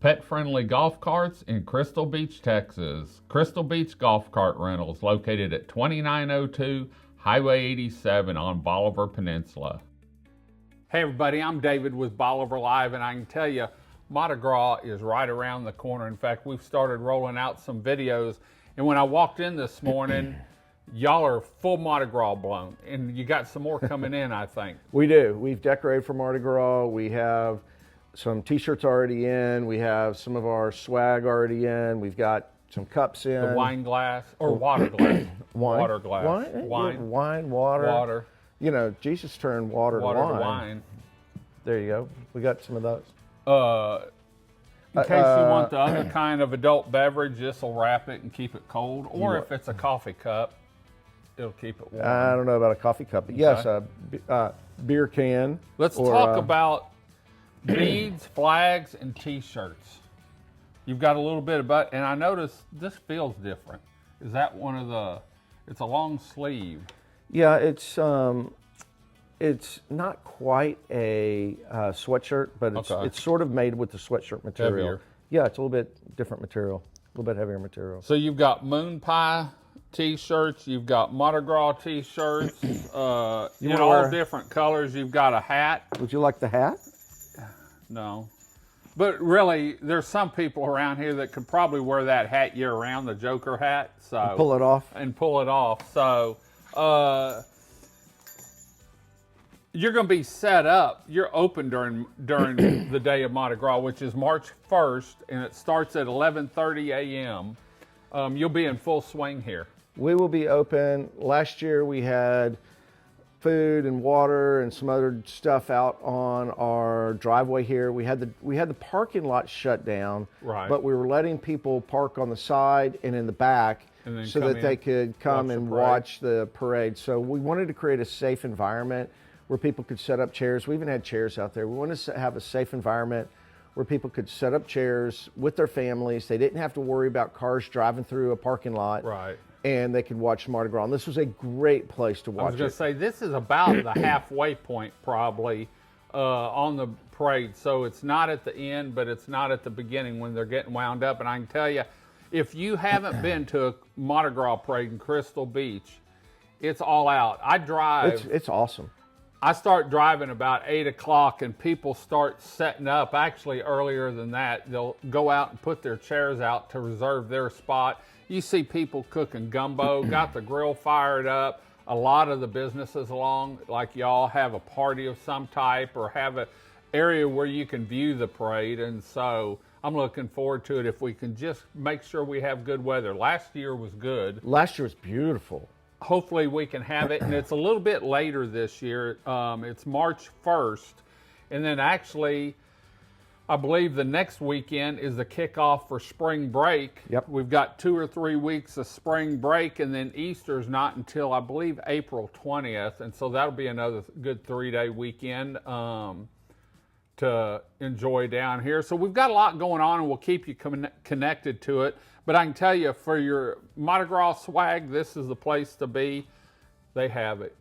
Pet-friendly golf carts in Crystal Beach, Texas. Crystal Beach Golf Cart Rentals, located at 2902 Highway 87 on Bolivar Peninsula. Hey everybody, I'm David with Bolivar Live, and I can tell you, Mardi Gras is right around the corner. In fact, we've started rolling out some videos, and when I walked in this morning, y'all are full Mardi Gras blown, and you got some more coming in, I think. We do. We've decorated for Mardi Gras. We have some t-shirts already in. We have some of our swag already in. We've got some cups in. The wine glass, or water glass. Wine? Water glass. Wine, water. Water. You know, Jesus turned water to wine. There you go. We got some of those. In case you want the other kind of adult beverage, this will wrap it and keep it cold. Or if it's a coffee cup, it'll keep it warm. I don't know about a coffee cup, but yes, a beer can. Let's talk about beads, flags, and t-shirts. You've got a little bit about, and I noticed this feels different. Is that one of the, it's a long sleeve. Yeah, it's not quite a sweatshirt, but it's sort of made with the sweatshirt material. Heavier. Yeah, it's a little bit different material, a little bit heavier material. So you've got moon pie t-shirts, you've got Mardi Gras t-shirts, in all different colors. You've got a hat. Would you like the hat? No. But really, there's some people around here that could probably wear that hat year-round, the Joker hat. So and pull it off. And pull it off. So you're going to be set up. You're open during the day of Mardi Gras, which is March 1st, and it starts at 11:30 a.m. You'll be in full swing here. We will be open. Last year we had food and water and some other stuff out on our driveway here. We had the parking lot shut down, right? But we were letting people park on the side and in the back so that they could come and watch the parade. So we wanted to create a safe environment where people could set up chairs. We even had chairs out there. We wanted to have a safe environment where people could set up chairs with their families. They didn't have to worry about cars driving through a parking lot. Right. And they could watch Mardi Gras. And this was a great place to watch it. I was going to say, this is about the halfway point probably on the parade. So it's not at the end, but it's not at the beginning when they're getting wound up. And I can tell you, if you haven't been to a Mardi Gras parade in Crystal Beach, it's all out. I drive. It's awesome. I start driving about 8 o'clock and people start setting up. Actually, earlier than that, they'll go out and put their chairs out to reserve their spot. You see people cooking gumbo, got the grill fired up. A lot of the businesses along, like y'all, have a party of some type or have an area where you can view the parade. And so I'm looking forward to it if we can just make sure we have good weather. Last year was good. Last year was beautiful. Hopefully we can have it, and it's a little bit later this year. It's March 1st, and then actually, I believe the next weekend is the kickoff for spring break. Yep. We've got 2 or 3 weeks of spring break, and then Easter's not until, I believe, April 20th, and so that'll be another good 3-day weekend to enjoy down here. So we've got a lot going on, and we'll keep you connected to it. But I can tell you, for your Mardi Gras swag, this is the place to be. They have it.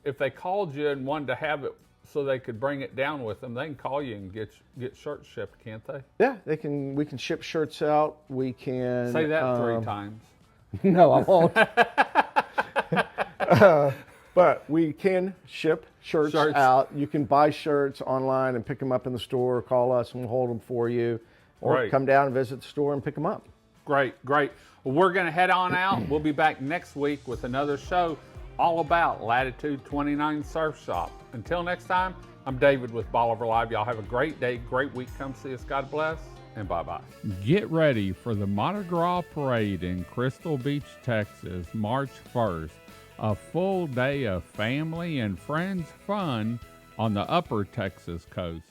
If they called you and wanted to have it so they could bring it down with them, they can call you and get shirts shipped, can't they? Yeah, they can. We can ship shirts out. We can say that 3 times. No, I won't. But we can ship shirts out. You can buy shirts online and pick them up in the store. Call us and we'll hold them for you, or come down and visit the store and pick them up. Great, great. Well, we're going to head on out. We'll be back next week with another show all about Latitude 29 Surf Shop. Until next time, I'm David with Bolivar Live. Y'all have a great day, great week. Come see us. God bless, and bye-bye. Get ready for the Mardi Gras Parade in Crystal Beach, Texas, March 1st. A full day of family and friends fun on the upper Texas coast.